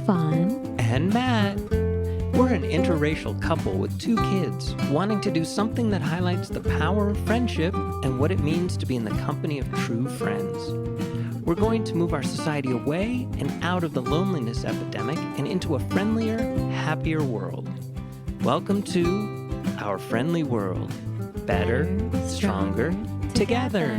Fawn. And Matt. We're an interracial couple with 2 kids wanting to do something that highlights the power of friendship and what it means to be in the company of true friends. We're going to move our society away and out of the loneliness epidemic and into a friendlier, happier world. Welcome to our friendly world. Better, stronger, together.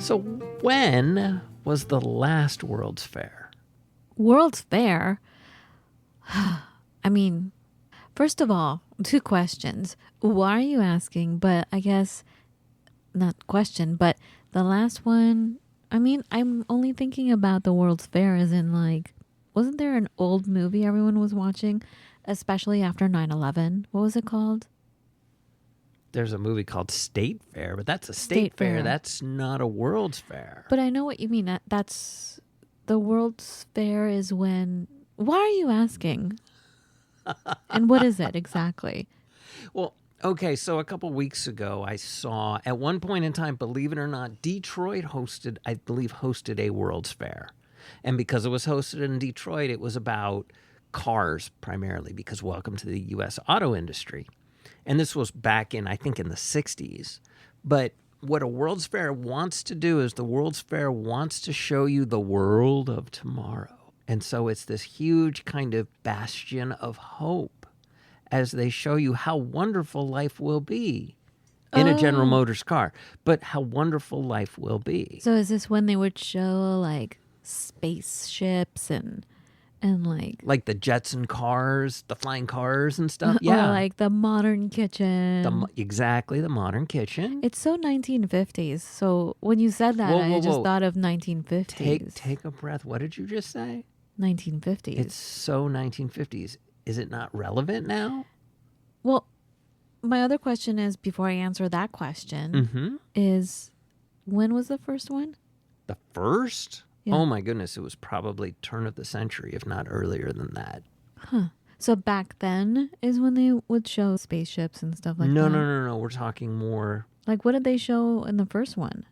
So when was the last World's Fair? World's Fair? I mean, first of all, 2 questions. Why are you asking? But I guess, not question, but the last one, I mean, I'm only thinking about the World's Fair as in like, wasn't there an old movie everyone was watching, especially after 9/11? What was it called? There's a movie called State Fair, but that's a state fair. That's not a World's Fair. But I know what you mean. That's the World's Fair is when... Why are you asking? And what is it exactly? Well, okay, so a couple weeks ago, I saw, at one point in time, believe it or not, Detroit hosted a World's Fair. And because it was hosted in Detroit, it was about cars primarily, because welcome to the U.S. auto industry. And this was back in, I think, in the 60s. But what a World's Fair wants to do is the World's Fair wants to show you the world of tomorrow. And so it's this huge kind of bastion of hope as they show you how wonderful life will be in a General Motors car. But how wonderful life will be. So is this when they would show like spaceships and like the Jetson cars, the flying cars and stuff? Or like the modern kitchen. Exactly, the modern kitchen. It's so 1950s. So when you said that, I just thought of 1950s. Take a breath. What did you just say? 1950s. It's so 1950s. Is it not relevant now? Well, my other question is, before I answer that question, is when was the first one? The first? Yeah. Oh my goodness, it was probably turn of the century, if not earlier than that. Huh. So back then is when they would show spaceships and stuff like that? No. We're talking more... Like, what did they show in the first one?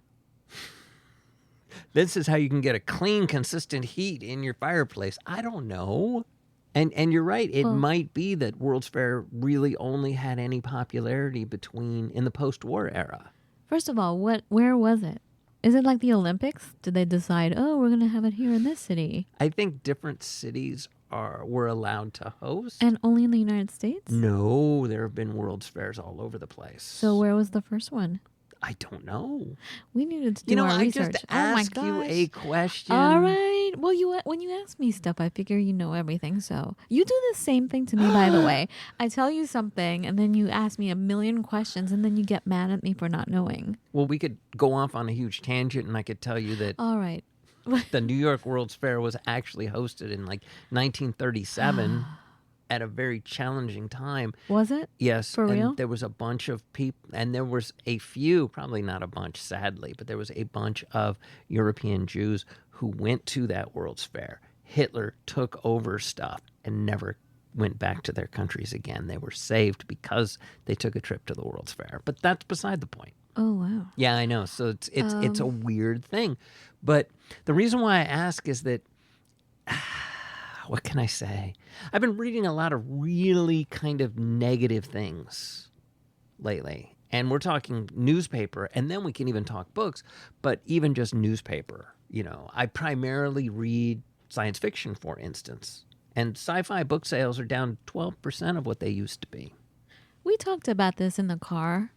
This is how you can get a clean, consistent heat in your fireplace. I don't know. And you're right. It might be that World's Fair really only had any popularity in the post-war era. First of all, where was it? Is it like the Olympics? Did they decide, we're going to have it here in this city? I think different cities were allowed to host. And only in the United States? No, there have been World's Fairs all over the place. So where was the first one? I don't know. We needed to do our research. I just asked you a question. All right. Well, when you ask me stuff, I figure you know everything. So you do the same thing to me, by the way. I tell you something, and then you ask me a million questions, and then you get mad at me for not knowing. Well, we could go off on a huge tangent, and I could tell you that... All right. The New York World's Fair was actually hosted in 1937 at a very challenging time. Was it? Yes. For real? There was a bunch of people, and there was a few, probably not a bunch, sadly, but there was a bunch of European Jews who went to that World's Fair. Hitler took over stuff and never went back to their countries again. They were saved because they took a trip to the World's Fair. But that's beside the point. Oh, wow. Yeah, I know. So it's a weird thing. But the reason why I ask is that, what can I say? I've been reading a lot of really kind of negative things lately. And we're talking newspaper, and then we can even talk books, but even just newspaper. I primarily read science fiction, for instance. And sci-fi book sales are down 12% of what they used to be. We talked about this in the car,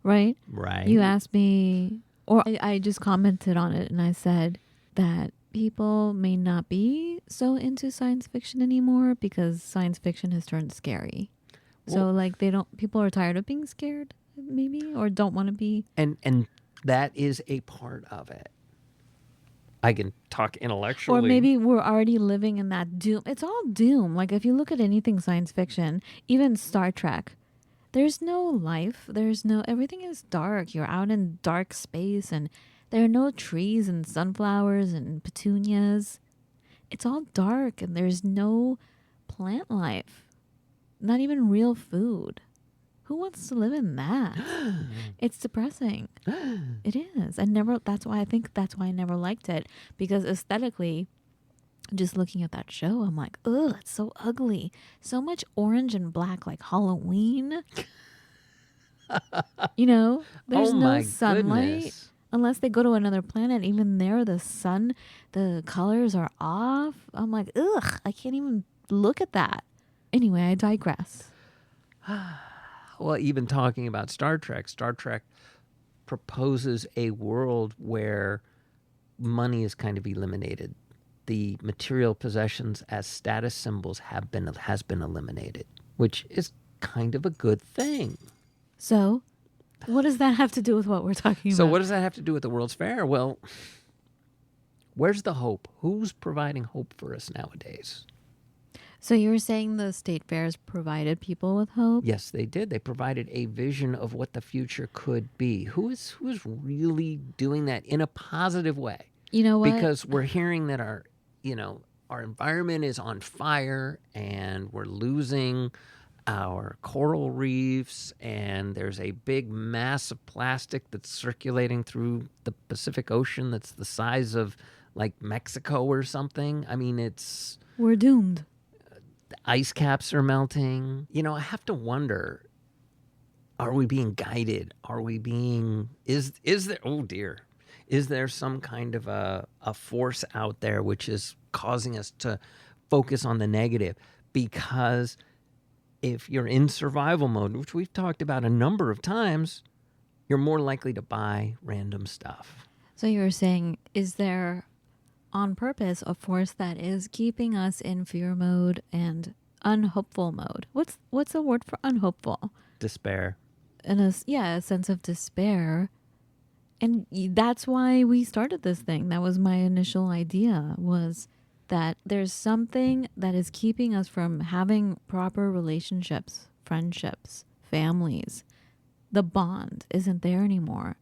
right? Right. You asked me, or I just commented on it, and I said that people may not be so into science fiction anymore because science fiction has turned scary. Well, so people are tired of being scared, maybe, or don't want to be. And that is a part of it. I can talk intellectually. Or maybe we're already living in that doom. It's all doom. Like if you look at anything science fiction, even Star Trek, there's no life. Everything is dark. You're out in dark space and there are no trees and sunflowers and petunias. It's all dark and there's no plant life. Not even real food. Who wants to live in that? It's depressing. It is. That's why I never liked it, because aesthetically, just looking at that show, I'm like, ugh, it's so ugly. So much orange and black, like Halloween. There's Oh no my sunlight goodness. unless they go to another planet. Even there, the sun, the colors are off. I'm like, ugh, I can't even look at that. Anyway, I digress. Well, even talking about Star Trek proposes a world where money is kind of eliminated. The material possessions as status symbols has been eliminated, which is kind of a good thing. So, what does that have to do with what we're talking So about? what does that have to do with the World's Fair? Well, where's the hope? Who's providing hope for us nowadays? So you were saying the state fairs provided people with hope? Yes, they did. They provided a vision of what the future could be. Who is really doing that in a positive way? You know what? Because we're hearing that our environment is on fire and we're losing our coral reefs, and there's a big mass of plastic that's circulating through the Pacific Ocean that's the size of like Mexico or something. I mean, We're doomed. the ice caps are melting. I have to wonder, are we being guided? Is there, oh dear, is there some kind of a force out there which is causing us to focus on the negative? Because if you're in survival mode, which we've talked about a number of times, you're more likely to buy random stuff. So you were saying, is there on purpose a force that is keeping us in fear mode and unhopeful mode? What's a word for unhopeful? Despair. And a sense of despair. And that's why we started this thing. That was my initial idea, was that there's something that is keeping us from having proper relationships, friendships, families. The bond isn't there anymore.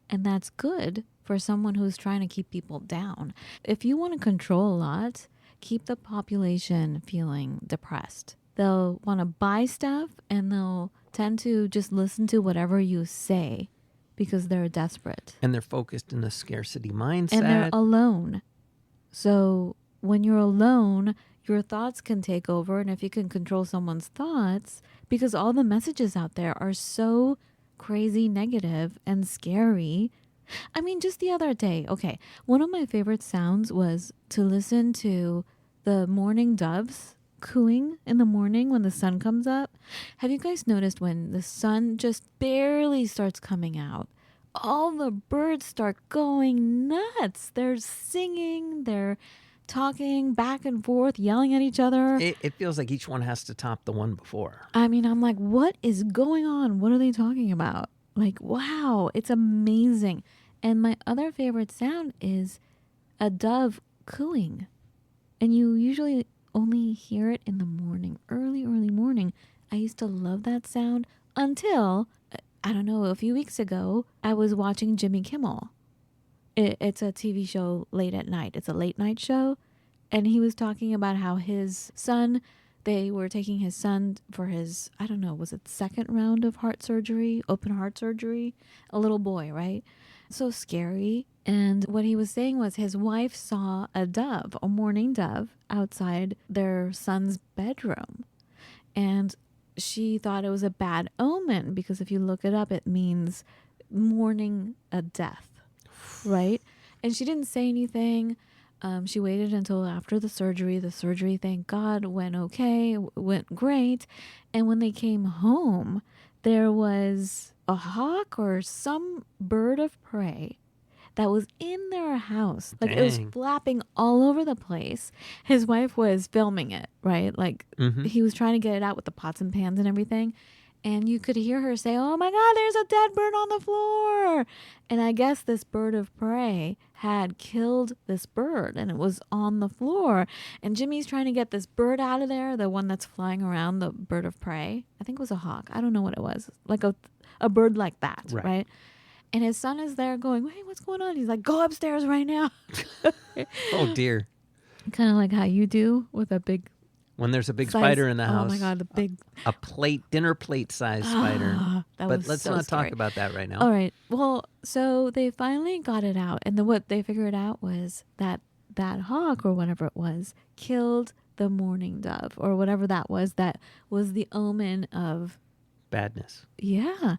And that's good for someone who's trying to keep people down. If you want to control a lot, keep the population feeling depressed. They'll want to buy stuff and they'll tend to just listen to whatever you say because they're desperate. And they're focused in a scarcity mindset. And they're alone. So when you're alone, your thoughts can take over. And if you can control someone's thoughts, because all the messages out there are so crazy negative and scary. I mean, just the other day, okay, one of my favorite sounds was to listen to the morning doves cooing in the morning when the sun comes up. Have you guys noticed when the sun just barely starts coming out, all the birds start going nuts? They're singing, they're talking back and forth, yelling at each other. It feels like each one has to top the one before. I mean, I'm like, what is going on? What are they talking about? Like, wow, it's amazing. And my other favorite sound is a dove cooing. And you usually only hear it in the morning, early morning. I used to love that sound until, I don't know, a few weeks ago, I was watching Jimmy Kimmel. It's a TV show late at night. It's a late night show. And he was talking about how his son, they were taking his son for his, I don't know, was it second round of heart surgery, open heart surgery? A little boy, right? So scary. And what he was saying was his wife saw a dove, a mourning dove, outside their son's bedroom. And she thought it was a bad omen because if you look it up, it means mourning a death. Right? And she didn't say anything. She waited until after the surgery. The surgery, thank God, went okay, went great. And when they came home, there was a hawk or some bird of prey that was in their house. Like, it was flapping all over the place. His wife was filming it, right? Like, he was trying to get it out with the pots and pans and everything. And you could hear her say, oh my God, there's a dead bird on the floor. And I guess this bird of prey had killed this bird and it was on the floor. And Jimmy's trying to get this bird out of there, the one that's flying around, the bird of prey. I think it was a hawk. I don't know what it was. Like a bird like that, right? And his son is there going, hey, what's going on? He's like, go upstairs right now. Oh, dear. Kind of like how you do with a big When there's a big size. spider in the Oh house. my God, the big. A dinner plate size spider. That But was let's so not scary. talk about that right now. All right. Well, so they finally got it out, and what they figured out was that hawk or whatever it was killed the mourning dove or whatever that was the omen of Badness. yeah.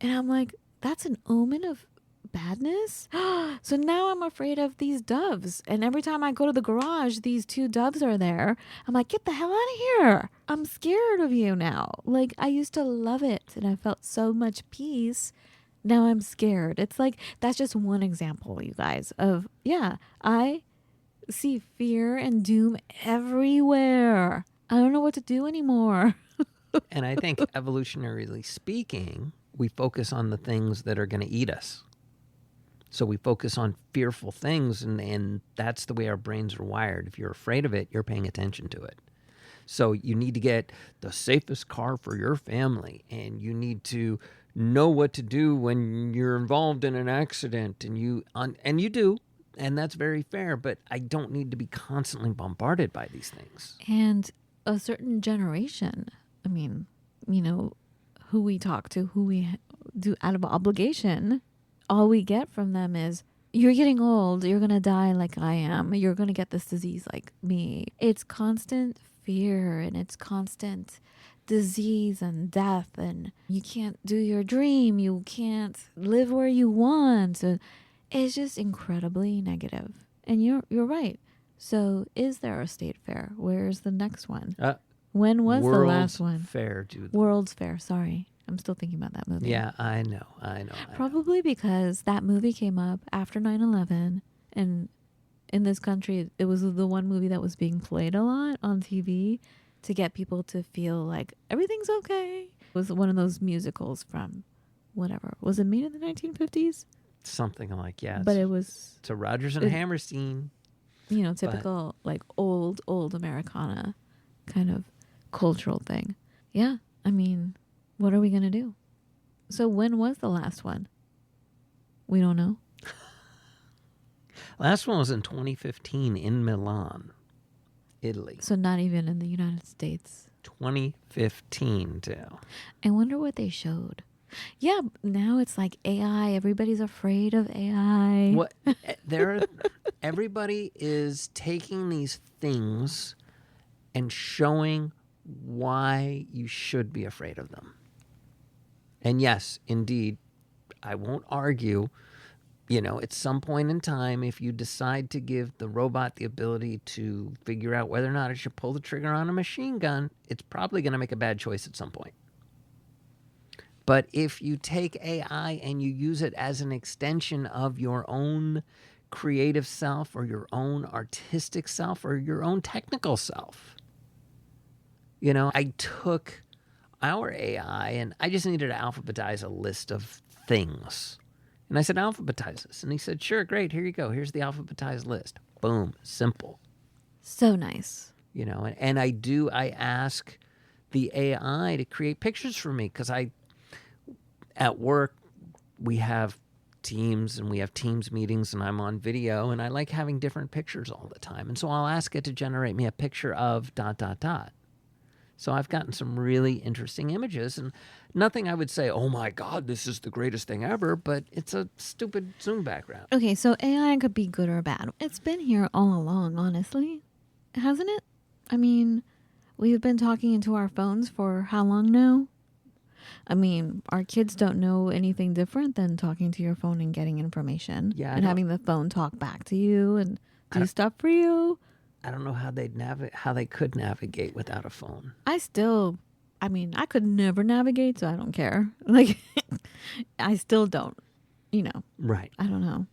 And I'm like, that's an omen of badness? So now I'm afraid of these doves. And every time I go to the garage, these 2 doves are there. I'm like, get the hell out of here. I'm scared of you now. Like, I used to love it and I felt so much peace. Now I'm scared. It's like, that's just one example, you guys, of, I see fear and doom everywhere. I don't know what to do anymore. And I think evolutionarily speaking, we focus on the things that are going to eat us. So we focus on fearful things, and that's the way our brains are wired. If you're afraid of it, you're paying attention to it. So you need to get the safest car for your family, and you need to know what to do when you're involved in an accident, and you do, and that's very fair, but I don't need to be constantly bombarded by these things. And a certain generation, I mean, who we talk to, who we do out of obligation, all we get from them is, you're getting old, you're going to die like I am, you're going to get this disease like me. It's constant fear and it's constant disease and death, and you can't do your dream, you can't live where you want. So it's just incredibly negative. And you're right. So is there a state fair? Where's the next one? When was the last one? Fair, Jude. World's Fair, sorry. I'm still thinking about that movie. Yeah, I know. Probably because that movie came up after 9/11, and in this country, it was the one movie that was being played a lot on TV to get people to feel like everything's okay. It was one of those musicals from whatever. Was it made in the 1950s? Something like, yeah. But it was... To Rodgers and Hammerstein. Typical, like, old Americana kind of cultural thing. Yeah, I mean... What are we going to do? So when was the last one? We don't know. Last one was in 2015 in Milan, Italy. So not even in the United States. 2015, too. I wonder what they showed. Yeah, now it's like AI. Everybody's afraid of AI. What? Everybody is taking these things and showing why you should be afraid of them. And yes, indeed, I won't argue, at some point in time, if you decide to give the robot the ability to figure out whether or not it should pull the trigger on a machine gun, it's probably going to make a bad choice at some point. But if you take AI and you use it as an extension of your own creative self or your own artistic self or your own technical self, I took our AI and I just needed to alphabetize a list of things. And I said, alphabetize this. And he said, sure, great, here you go. Here's the alphabetized list. Boom, simple. So nice. And I ask the AI to create pictures for me because at work, we have teams and we have Teams meetings and I'm on video and I like having different pictures all the time. And so I'll ask it to generate me a picture of ... So I've gotten some really interesting images and nothing I would say, oh my God, this is the greatest thing ever, but it's a stupid Zoom background. Okay, so AI could be good or bad. It's been here all along, honestly. Hasn't it? I mean, we've been talking into our phones for how long now? I mean, our kids don't know anything different than talking to your phone and getting information. Yeah, and having the phone talk back to you and do stuff for you. I don't know how they could navigate without a phone. I could never navigate, so I don't care. Like, I still don't, Right. I don't know.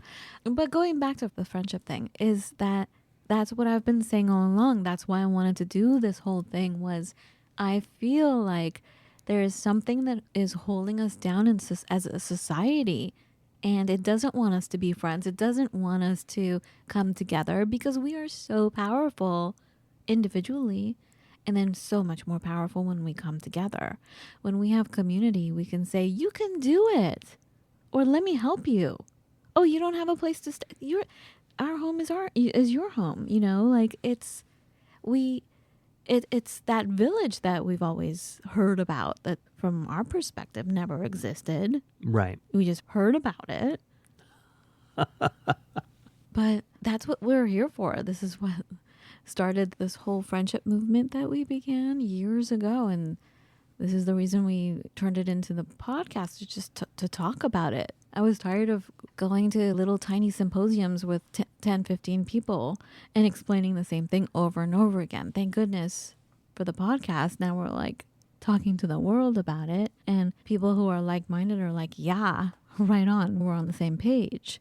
But going back to the friendship thing is that's what I've been saying all along. That's why I wanted to do this whole thing was I feel like there is something that is holding us down as a society. And it doesn't want us to be friends. It doesn't want us to come together because we are so powerful individually and then so much more powerful when we come together. When we have community, we can say, you can do it. Or let me help you. Oh, you don't have a place to stay. Our home is your home, like we it's that village that we've always heard about that from our perspective never existed. Right. We just heard about it. But that's what we're here for. This is what started this whole friendship movement that we began years ago. And this is the reason we turned it into the podcast, is just to talk about it. I was tired of going to little tiny symposiums with 10, 15 people and explaining the same thing over and over again. Thank goodness for the podcast. Now we're like talking to the world about it. And people who are like-minded are like, yeah, right on. We're on the same page.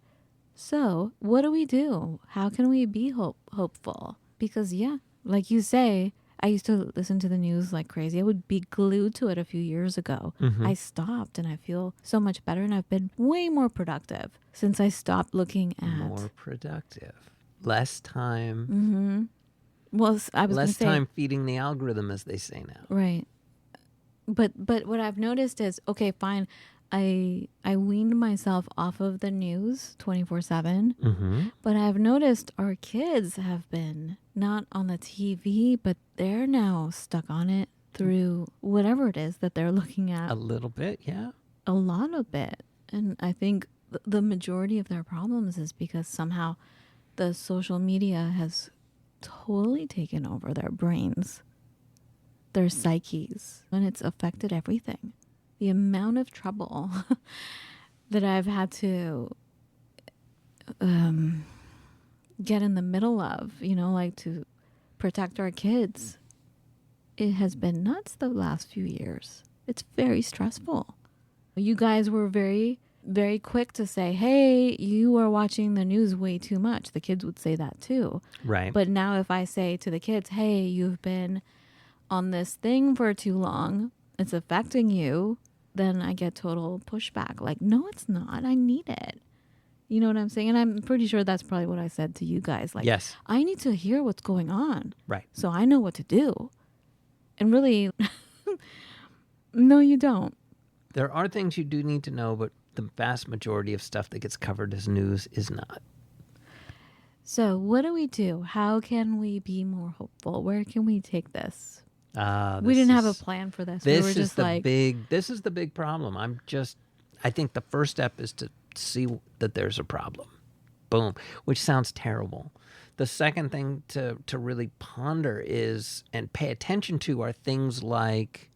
So what do we do? How can we be hopeful? Because, yeah, like you say, I used to listen to the news like crazy. I would be glued to it a few years ago. Mm-hmm. I stopped and I feel so much better, and I've been way more productive since I stopped looking at... More productive. Less time. Mm-hmm. Well, I was going to say... Less time feeding the algorithm, as they say now. Right. But what I've noticed is, okay, fine, I weaned myself off of the news 24/7, Mm-hmm. but I've noticed our kids have been not on the TV, but they're now stuck on it through whatever it is that they're looking at. A little bit, yeah. A lot of it. And I think the majority of their problems is because somehow the social media has totally taken over their brains, their psyches, and it's affected everything. The amount of trouble that I've had to get in the middle of, like to protect our kids, it has been nuts the last few years. It's very stressful. You guys were very, very quick to say, hey, you are watching the news way too much. The kids would say that too. Right. But now if I say to the kids, hey, you've been on this thing for too long, it's affecting you, then I get total pushback. Like, no, it's not. I need it. You know what I'm saying? And I'm pretty sure that's probably what I said to you guys. Like, yes. I need to hear what's going on. Right. So I know what to do. And really, no, you don't. There are things you do need to know, but the vast majority of stuff that gets covered as news is not. So what do we do? How can we be more hopeful? Where can we take this? We didn't have a plan for this. We were just like... This is the big problem. I think the first step is to see that there's a problem. Boom. Which sounds terrible. The second thing to really ponder is, and pay attention to, are things like,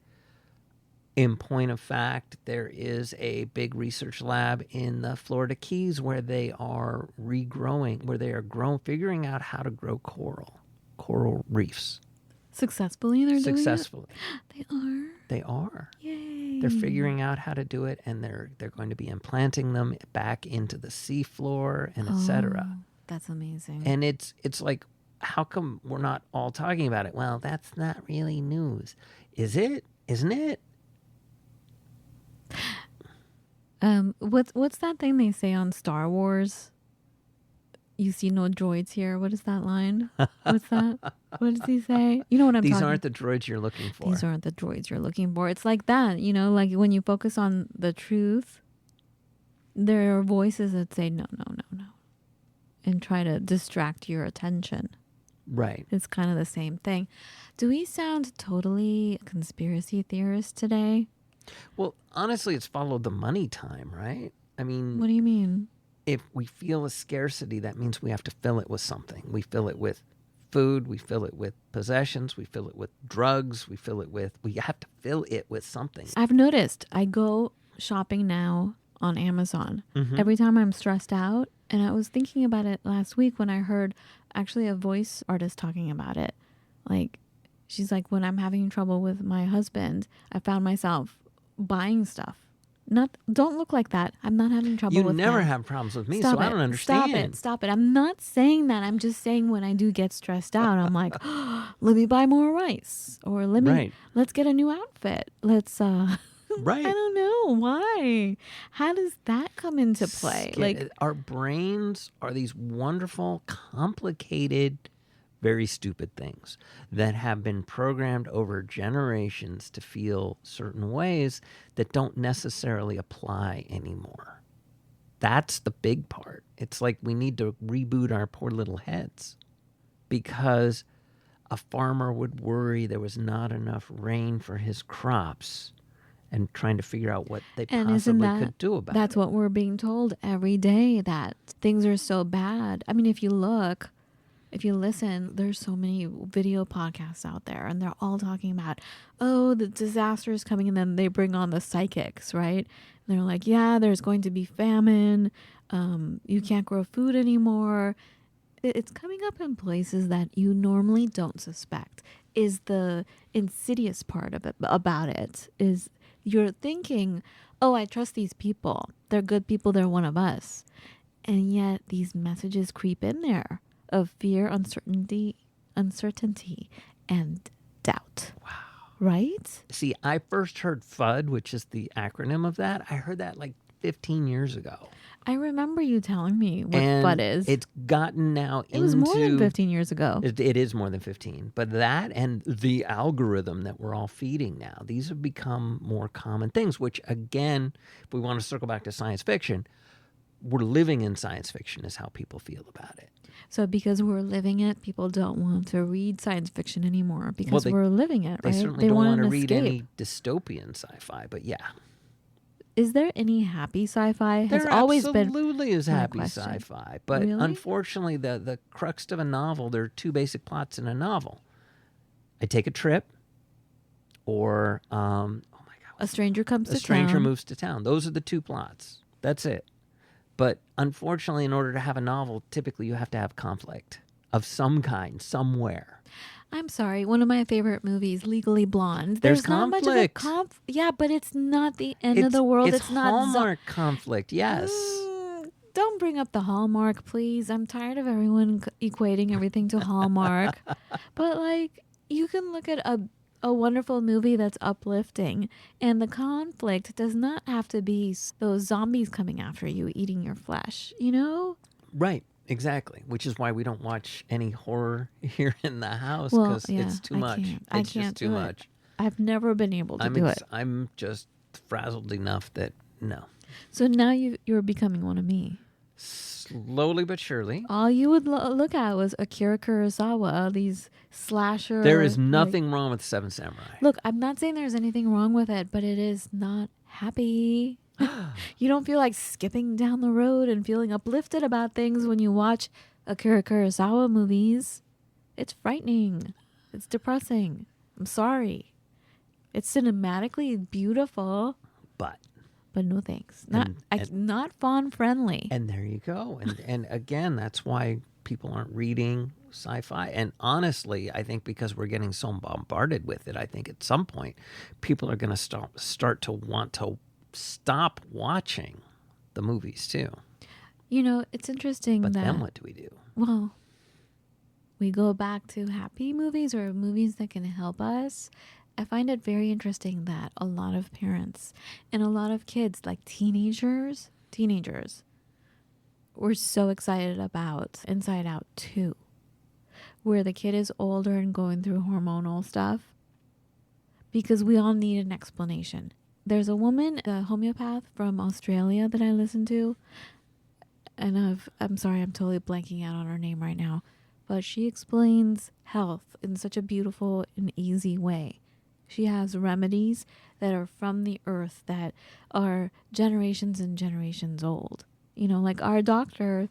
in point of fact, there is a big research lab in the Florida Keys where they are figuring out how to grow coral reefs. Successfully, they're Successfully. doing it? They are. Yay. They're figuring out how to do it, and they're going to be implanting them back into the seafloor and etc. That's amazing. And it's like, how come we're not all talking about it? Well, that's not really news. Is it? Isn't it? What's that thing they say on Star Wars? You see no droids here. What is that line? What's that? What does he say? You know what I'm talking about? These aren't the droids you're looking for. These aren't the droids you're looking for. It's like that, like when you focus on the truth, there are voices that say no, and try to distract your attention. Right. It's kind of the same thing. Do we sound totally conspiracy theorists today? Well, honestly, it's followed the money time, right? I mean... What do you mean? If we feel a scarcity, that means we have to fill it with something. We fill it with food. We fill it with possessions. We fill it with drugs. We have to fill it with something. I've noticed I go shopping now on Amazon every time I'm stressed out. And I was thinking about it last week when I heard actually a voice artist talking about it. Like, she's like, when I'm having trouble with my husband, I found myself buying stuff. Don't look like that. I'm not having trouble with that. You never have problems with me, so I don't understand. Stop it. I'm not saying that. I'm just saying when I do get stressed out, I'm like, let me buy more rice. Or let's get a new outfit. Let's, right. I don't know. Why? How does that come into play? Like, our brains are these wonderful, complicated, very stupid things that have been programmed over generations to feel certain ways that don't necessarily apply anymore. That's the big part. It's like we need to reboot our poor little heads, because a farmer would worry there was not enough rain for his crops and trying to figure out what they And isn't possibly that could do about that's it. what we're being told every day, that things are so bad. I mean, if you look, if you listen, there's so many video podcasts out there, and they're all talking about, oh, the disaster is coming, and then they bring on the psychics, right? And they're like, yeah, there's going to be famine. You can't grow food anymore. It's coming up in places that you normally don't suspect. Is the insidious part of it about it is you're thinking, oh, I trust these people. They're good people. They're one of us. And yet these messages creep in there of fear, uncertainty, and doubt. Wow. Right? See, I first heard FUD, which is the acronym of that. I heard that like 15 years ago. I remember you telling me what And FUD is. it's gotten now It was more than 15 years ago. It is more than 15. But that and the algorithm that we're all feeding now, these have become more common things, which, again, if we want to circle back to science fiction, we're living in science fiction is how people feel about it. So because we're living it, people don't want to read science fiction anymore because we're living it, right? They certainly don't want to read escape. any dystopian sci-fi, but yeah. Is there any happy sci-fi? Has There always been absolutely is my happy question. sci-fi. But Really? unfortunately, the crux of a novel, there are two basic plots in a novel. I take a trip, or, oh my God. A stranger comes A to stranger town. moves to town. Those are the two plots. That's it. But unfortunately, in order to have a novel, typically you have to have conflict of some kind, somewhere. I'm sorry. One of my favorite movies, Legally Blonde. There's not much of a conflict. Yeah, but it's not the end of the world. It's not Hallmark conflict, yes. Don't bring up the Hallmark, please. I'm tired of everyone equating everything to Hallmark. But like, you can look at a wonderful movie that's uplifting, and the conflict does not have to be those zombies coming after you, eating your flesh, you know? Right, exactly. Which is why we don't watch any horror here in the house, Well, because yeah, it's too I much. can't. It's I just can't too do much. it. I've never been able to do it. I'm just frazzled enough that no. So now you're becoming one of me. Slowly but surely. All you would look at was Akira Kurosawa, these slasher. There is nothing wrong with Seven Samurai. Look, I'm not saying there's anything wrong with it, but it is not happy. You don't feel like skipping down the road and feeling uplifted about things when you watch Akira Kurosawa movies. It's frightening. It's depressing. I'm sorry. It's cinematically beautiful, but no thanks. Not fawn friendly. And there you go. And again, that's why people aren't reading sci-fi. And honestly, I think because we're getting so bombarded with it, I think at some point people are going to start to want to stop watching the movies too. You know, it's interesting But that... then what do we do? Well, we go back to happy movies or movies that can help us. I find it very interesting that a lot of parents and a lot of kids, like teenagers, were so excited about Inside Out 2, where the kid is older and going through hormonal stuff, because we all need an explanation. There's a woman, a homeopath from Australia that I listen to, and I'm sorry, I'm totally blanking out on her name right now, but she explains health in such a beautiful and easy way. She has remedies that are from the earth that are generations and generations old. You know, like our doctor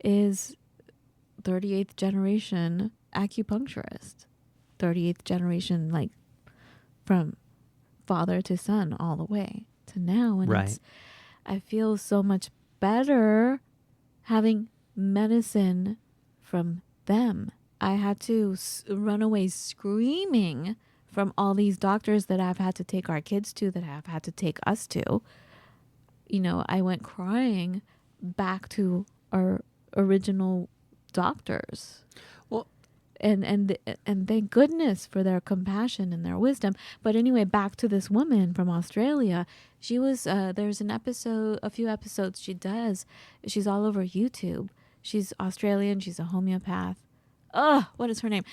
is 38th generation acupuncturist. 38th generation, like from father to son all the way to now. And Right. I feel so much better having medicine from them. I had to run away screaming from all these doctors that I've had to take our kids to, that I've had to take us to. You know, I went crying back to our original doctors. Well, and thank goodness for their compassion and their wisdom. But anyway, back to this woman from Australia. She was there's a few episodes she does. She's all over YouTube. She's Australian. She's a homeopath. What is her name?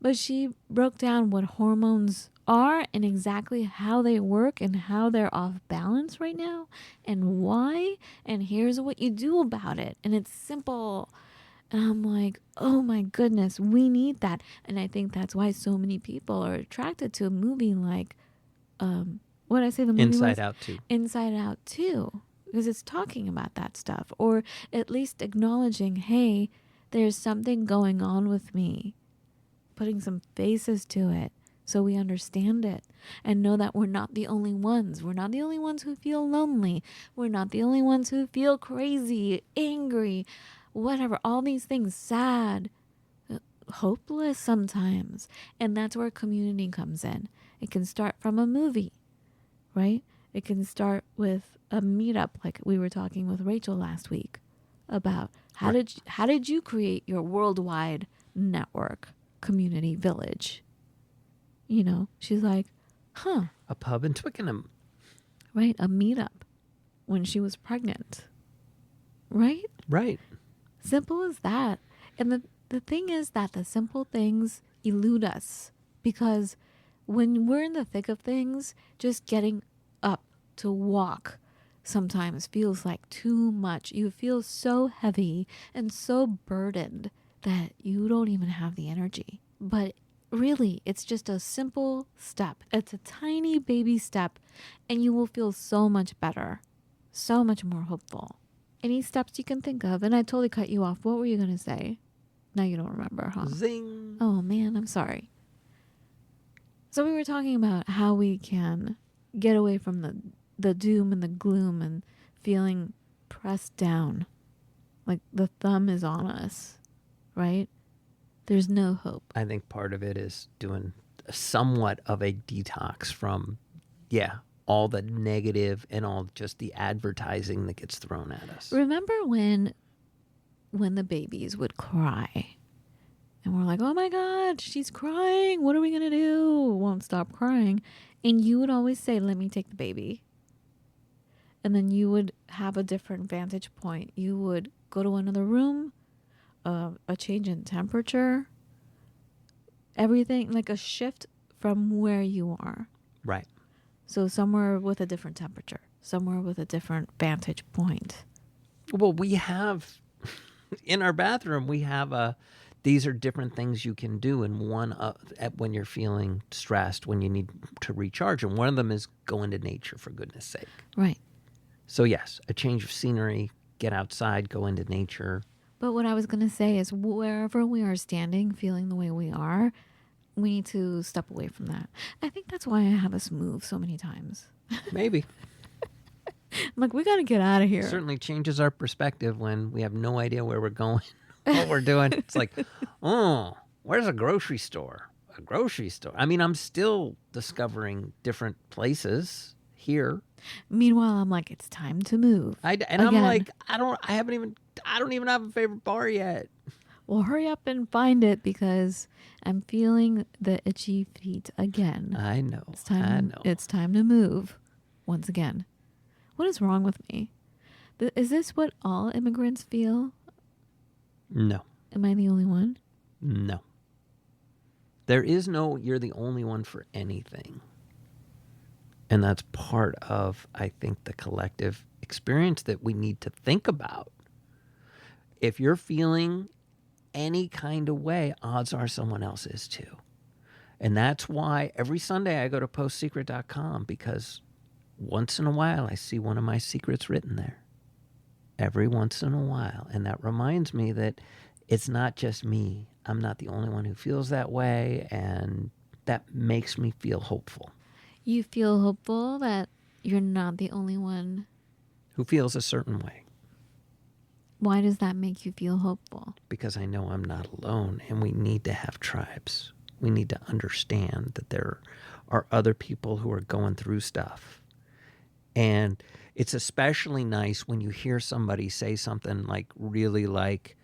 But she broke down what hormones are and exactly how they work and how they're off balance right now and why. And here's what you do about it. And it's simple. And I'm like, oh my goodness, we need that. And I think that's why so many people are attracted to a movie like, what did I say the movie Inside was? Out 2. Inside Out 2. Because it's talking about that stuff. Or at least acknowledging, hey, there's something going on with me. Putting some faces to it so we understand it and know that we're not the only ones. We're not the only ones who feel lonely. We're not the only ones who feel crazy, angry, whatever, all these things, sad, hopeless sometimes. And that's where community comes in. It can start from a movie, right? It can start with a meetup, like we were talking with Rachel last week about how did you create your worldwide network, community, village? You know, she's like, A pub in Twickenham. right, a meetup when she was pregnant, right? Right. Simple as that. And the thing is that the simple things elude us because when we're in the thick of things, just getting up to walk sometimes feels like too much. You feel so heavy and so burdened that you don't even have the energy. But really, it's just a simple step. It's a tiny baby step, and you will feel so much better, so much more hopeful. Any steps you can think of? And I totally cut you off. What were you going to say? Now you don't remember, huh? Zing. Oh, man, I'm sorry. So we were talking about how we can get away from the doom and the gloom and feeling pressed down, like the thumb is on us, right? There's no hope. I think part of it is doing somewhat of a detox from, all the negative and all just the advertising that gets thrown at us. Remember when the babies would cry and we're like, oh my God, she's crying. What are we going to do? Won't stop crying. And you would always say, let me take the baby. And then you would have a different vantage point. You would go to another room, a change in temperature, everything, like a shift from where you are. Right. So somewhere with a different temperature, somewhere with a different vantage point. Well, we have, in our bathroom, we have these are different things you can do. And one, when you're feeling stressed, when you need to recharge. And one of them is go into nature, for goodness sake. Right. So yes, a change of scenery, get outside, go into nature. But what I was going to say is wherever we are standing, feeling the way we are, we need to step away from that. I think that's why I have us move so many times. Maybe. I'm like, we got to get out of here. It certainly changes our perspective when we have no idea where we're going, what we're doing. It's like, oh, where's a grocery store? A grocery store. I mean, I'm still discovering different places here. Meanwhile, I'm like, it's time to move. I'm like, I don't even have a favorite bar yet. Well, hurry up and find it because I'm feeling the itchy feet again. I know. It's time to move once again. What is wrong with me? Is this what all immigrants feel? No. Am I the only one? No. There is no, you're the only one for anything. And that's part of, I think, the collective experience that we need to think about. If you're feeling any kind of way, odds are someone else is too. And that's why every Sunday I go to postsecret.com, because once in a while I see one of my secrets written there. Every once in a while. And that reminds me that it's not just me. I'm not the only one who feels that way. And that makes me feel hopeful. You feel hopeful that you're not the only one who feels a certain way. Why does that make you feel hopeful? Because I know I'm not alone, and we need to have tribes. We need to understand that there are other people who are going through stuff. And it's especially nice when you hear somebody say something like, really like,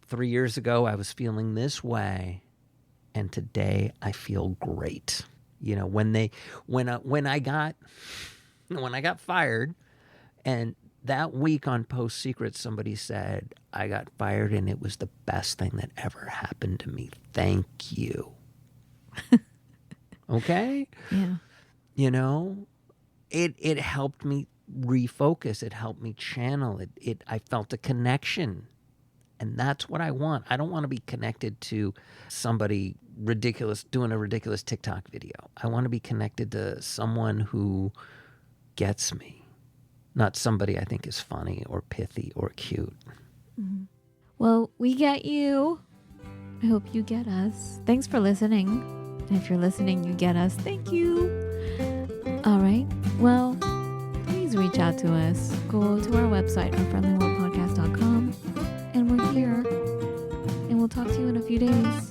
3 years ago I was feeling this way, and today I feel great. You know, when I got fired, and that week on Post Secret, somebody said, I got fired and it was the best thing that ever happened to me. Thank you. Okay? Yeah. You know, it helped me refocus. It helped me channel it. I felt a connection. And that's what I want. I don't want to be connected to somebody ridiculous doing a ridiculous TikTok video. I want to be connected to someone who gets me, not somebody I think is funny or pithy or cute. Mm-hmm. Well, we get you. I hope you get us. Thanks for listening. And if you're listening, you get us. Thank you. All right. Well, please reach out to us. Go to our website, ourfriendlyworldpodcast.com. And we're here. And we'll talk to you in a few days.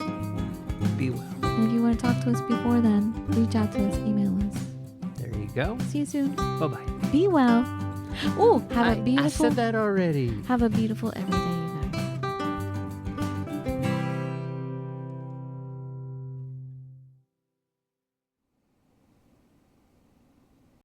Be well. And if you want to talk to us before then, reach out to us, email us. There you go. See you soon. Bye-bye. Be well. Oh, have a beautiful... I said that already. Have a beautiful everyday.